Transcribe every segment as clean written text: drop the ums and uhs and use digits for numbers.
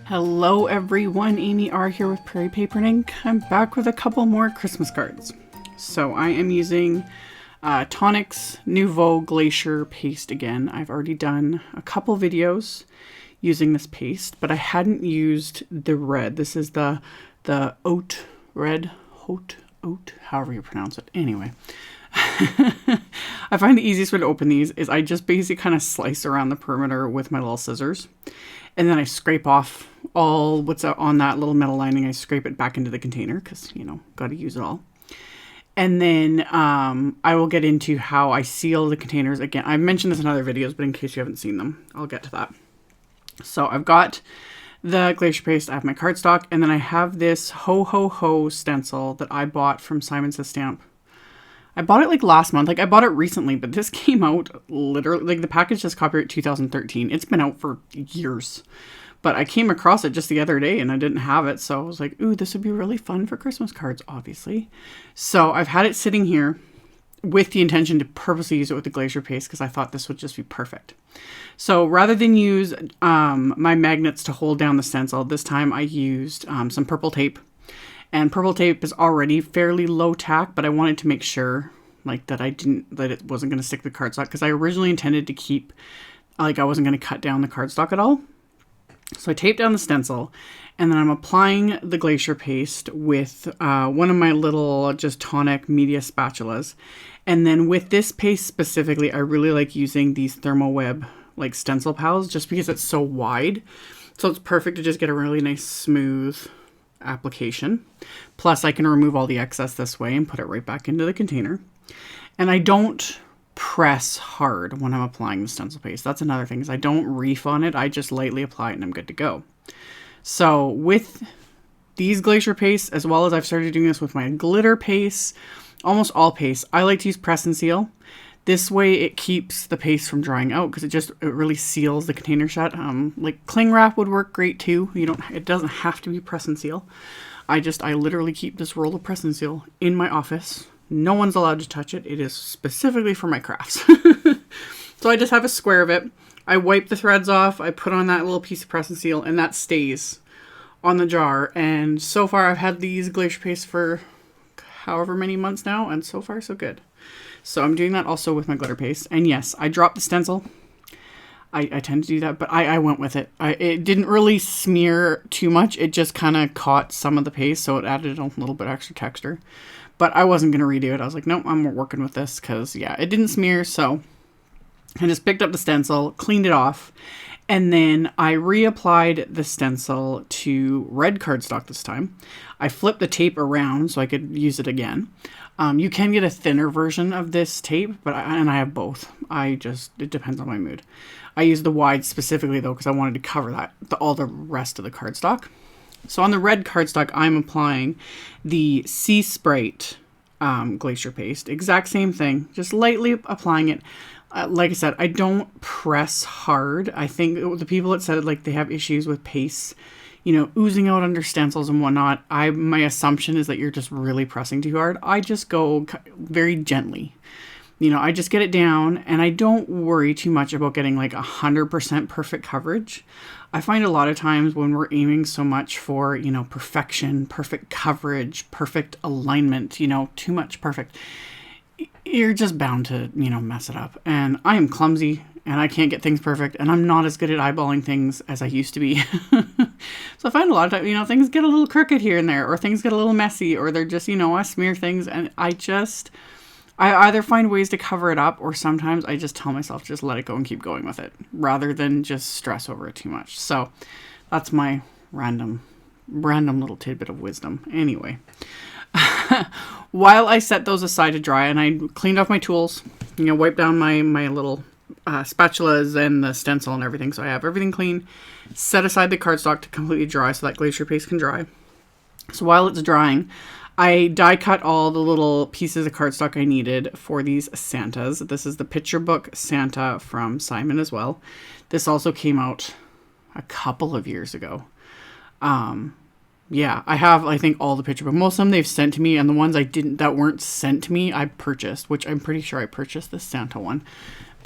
Hello everyone, AmyR here with Prairie Paper and Ink. I'm back with a couple more Christmas cards. So I am using Tonic's Nuvo Glacier paste again. I've already done a couple videos using this paste, but I hadn't used the red. This is the HAUTE red, HAUTE, however you pronounce it. Anyway, I find the easiest way to open these is I just basically kind of slice around the perimeter with my little scissors. And then I scrape off all what's on that little metal lining. I scrape it back into the container because, you know, got to use it all. And then I will get into how I seal the containers. Again, I've mentioned this in other videos, but in case you haven't seen them, I'll get to that. So I've got the Glacier paste. I have my cardstock. And then I have this Ho Ho Ho stencil that I bought from Simon Says Stamp. I bought it like last month. Like I bought it recently, but this came out literally, like the package is copyright 2013. It's been out for years, but I came across it just the other day and I didn't have it. So I was like, ooh, this would be really fun for Christmas cards, obviously. So I've had it sitting here with the intention to purposely use it with the Glacier paste because I thought this would just be perfect. So rather than use my magnets to hold down the stencil, this time I used some purple tape. And purple tape is already fairly low tack, but I wanted to make sure like that it wasn't going to stick to the cardstock because I originally intended to keep, like I wasn't going to cut down the cardstock at all. So I taped down the stencil and then I'm applying the Glacier paste with one of my little just Tonic media spatulas. And then with this paste specifically, I really like using these Thermo Web like stencil pals just because it's so wide. So it's perfect to just get a really nice smooth application. Plus I can remove all the excess this way and put it right back into the container. And I don't press hard when I'm applying the stencil paste. That's another thing is I don't reef on it. I just lightly apply it and I'm good to go. So with these Glacier pastes, as well as I've started doing this with my glitter pastes, almost all pastes, I like to use press and seal. This way it keeps the paste from drying out because it really seals the container shut. Like cling wrap would work great too. It doesn't have to be press and seal. I literally keep this roll of press and seal in my office. No one's allowed to touch it. It is specifically for my crafts. So I just have a square of it. I wipe the threads off. I put on that little piece of press and seal and that stays on the jar. And so far I've had these Glacier pastes for however many months now. And so far so good. So I'm doing that also with my glitter paste. And yes, I dropped the stencil. I tend to do that, but I went with it. It didn't really smear too much. It just kind of caught some of the paste, so it added a little bit extra texture. But I wasn't going to redo it. I was like, nope, I'm working with this because, yeah, it didn't smear. So I just picked up the stencil, cleaned it off, and then I reapplied the stencil to red cardstock this time. I flipped the tape around so I could use it again. You can get a thinner version of this tape, and I have both. It depends on my mood. I use the wide specifically though because I wanted to cover all the rest of the cardstock. So on the red cardstock, I'm applying the SPRITE Glacier paste. Exact same thing, just lightly applying it. Like I said, I don't press hard. I think the people that said like they have issues with paste, oozing out under stencils and whatnot. My assumption is that you're just really pressing too hard. I just go very gently. I just get it down and I don't worry too much about getting like 100% perfect coverage. I find a lot of times when we're aiming so much for, perfection, perfect coverage, perfect alignment, too much perfect, you're just bound to, mess it up. And I am clumsy and I can't get things perfect and I'm not as good at eyeballing things as I used to be. So I find a lot of times, things get a little crooked here and there or things get a little messy or they're just, I smear things and I either find ways to cover it up or sometimes I just tell myself just let it go and keep going with it rather than just stress over it too much. So that's my random little tidbit of wisdom. Anyway, while I set those aside to dry and I cleaned off my tools, wiped down my little spatulas and the stencil and everything. So I have everything clean, set aside the cardstock to completely dry so that Glacier paste can dry. So while it's drying, I die cut all the little pieces of cardstock I needed for these Santas. This is the picture book Santa from Simon as well. This also came out a couple of years ago. Yeah, I have, I think, all the picture book. Most of them they've sent to me, and the ones that weren't sent to me, I purchased, which I'm pretty sure I purchased this Santa one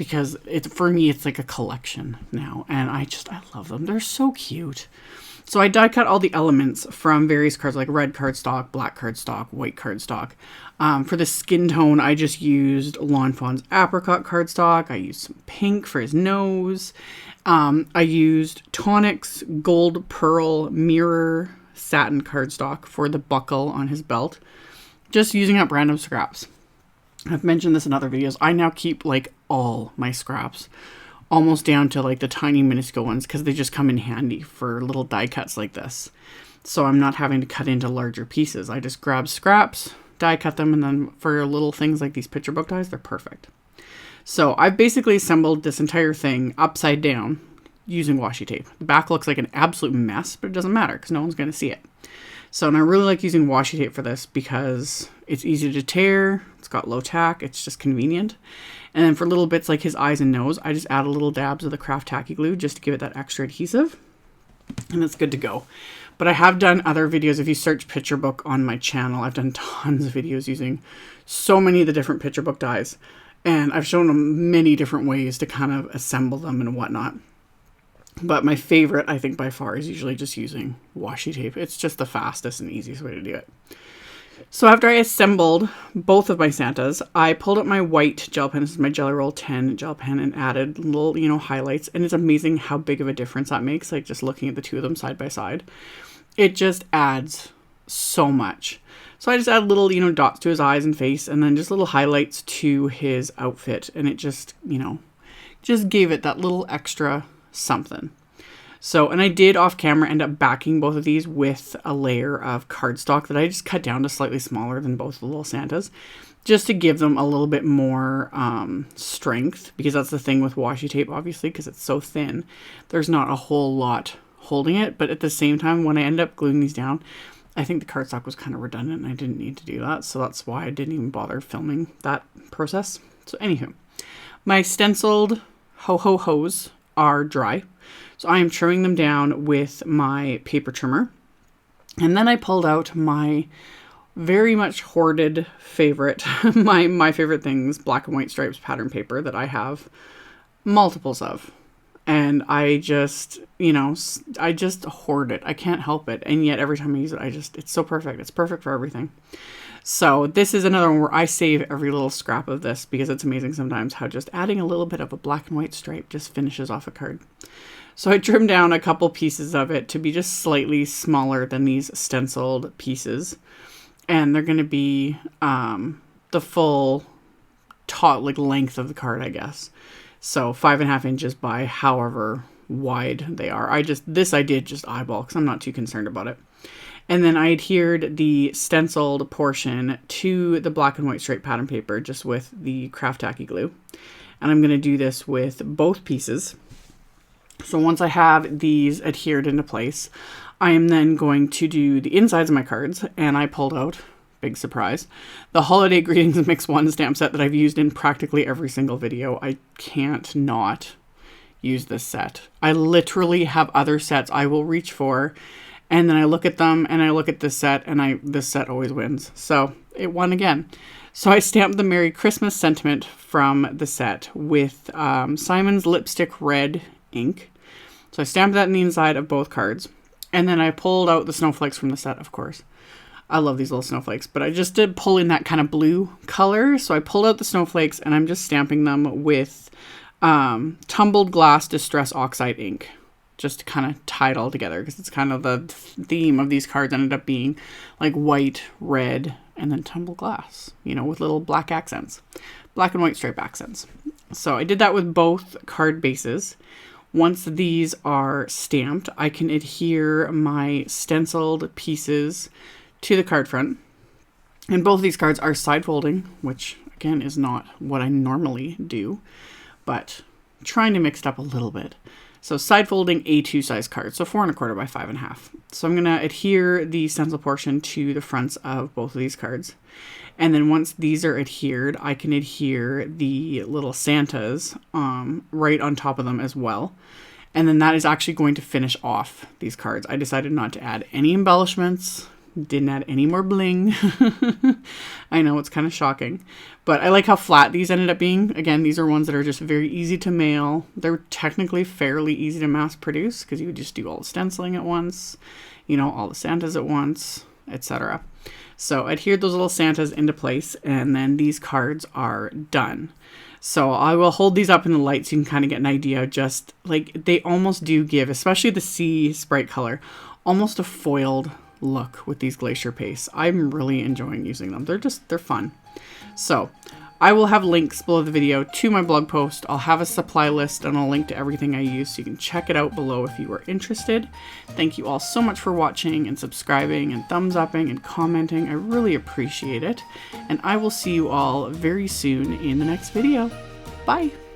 because for me, it's like a collection now. And I love them. They're so cute. So I die cut all the elements from various cards like red cardstock, black cardstock, white cardstock. For the skin tone, I just used Lawn Fawn's apricot cardstock. I used some pink for his nose. I used Tonic's gold pearl mirror satin cardstock for the buckle on his belt. Just using up random scraps. I've mentioned this in other videos. I now keep like all my scraps, almost down to like the tiny minuscule ones, because they just come in handy for little die cuts like this. So I'm not having to cut into larger pieces. I just grab scraps, die cut them, and then for little things like these picture book dies, they're perfect. So I've basically assembled this entire thing upside down using washi tape. The back looks like an absolute mess, but it doesn't matter because no one's going to see it. So, and I really like using washi tape for this because it's easy to tear, it's got low tack, it's just convenient. And then for little bits like his eyes and nose, I just add a little dabs of the craft tacky glue just to give it that extra adhesive. And it's good to go. But I have done other videos. If you search picture book on my channel, I've done tons of videos using so many of the different picture book dies. And I've shown them many different ways to kind of assemble them and whatnot. But my favorite, I think by far, is usually just using washi tape. It's just the fastest and easiest way to do it. So after I assembled both of my Santas, I pulled up my white gel pen. This is my Jelly Roll 10 gel pen, and added little, highlights. And it's amazing how big of a difference that makes, like just looking at the two of them side by side. It just adds so much. So I just add little, dots to his eyes and face, and then just little highlights to his outfit. And it just, just gave it that little extra something. So, and I did off camera end up backing both of these with a layer of cardstock that I just cut down to slightly smaller than both the little Santas, just to give them a little bit more strength, because that's the thing with washi tape, obviously, because it's so thin. There's not a whole lot holding it, but at the same time, when I end up gluing these down, I think the cardstock was kind of redundant and I didn't need to do that. So that's why I didn't even bother filming that process. So anywho, my stenciled ho-ho-hos are dry. So I am trimming them down with my paper trimmer. And then I pulled out my very much hoarded favorite, my favorite things, black and white stripes pattern paper that I have multiples of. And I just, I just hoard it. I can't help it. And yet every time I use it, it's so perfect. It's perfect for everything. So this is another one where I save every little scrap of this, because it's amazing sometimes how just adding a little bit of a black and white stripe just finishes off a card. So I trimmed down a couple pieces of it to be just slightly smaller than these stenciled pieces. And they're going to be the full length of the card, I guess. So 5.5 inches by however wide they are. I did just eyeball because I'm not too concerned about it. And then I adhered the stenciled portion to the black and white straight pattern paper just with the craft tacky glue. And I'm going to do this with both pieces. So once I have these adhered into place, I am then going to do the insides of my cards. And I pulled out, big surprise, the Holiday Greetings Mix 1 stamp set that I've used in practically every single video. I can't not use this set. I literally have other sets I will reach for, and then I look at them and I look at this set, and this set always wins. So it won again. So I stamped the Merry Christmas sentiment from the set with Simon's Lipstick Red ink. So I stamped that in the inside of both cards. And then I pulled out the snowflakes from the set, of course. I love these little snowflakes, but I just did pull in that kind of blue color. So I pulled out the snowflakes and I'm just stamping them with Tumbled Glass Distress Oxide ink, just to kind of tie it all together, because it's kind of the theme of these cards ended up being like white, red, and then tumbled glass, with little black accents, black and white stripe accents. So I did that with both card bases. Once these are stamped, I can adhere my stenciled pieces to the card front. And both of these cards are side folding, which again is not what I normally do, but trying to mix it up a little bit. So side folding A2 size card, so 4 1/4 by 5.5. So I'm going to adhere the stencil portion to the fronts of both of these cards. And then once these are adhered, I can adhere the little Santas right on top of them as well. And then that is actually going to finish off these cards. I decided not to add any embellishments, Didn't add any more bling. I know it's kind of shocking, but I like how flat these ended up being. Again, these are ones that are just very easy to mail. They're technically fairly easy to mass produce because you would just do all the stenciling at once, you know, all the Santas at once, etc. So adhered those little Santas into place, and then these cards are done. So I will hold these up in the light so you can kind of get an idea of just like, they almost do give, especially the sea Sprite color, almost a foiled look with these Glacier pastes. I'm really enjoying using them. They're fun. So I will have links below the video to my blog post. I'll have a supply list and I'll link to everything I use so you can check it out below if you are interested. Thank you all so much for watching and subscribing and thumbs upping and commenting. I really appreciate it. And I will see you all very soon in the next video. Bye!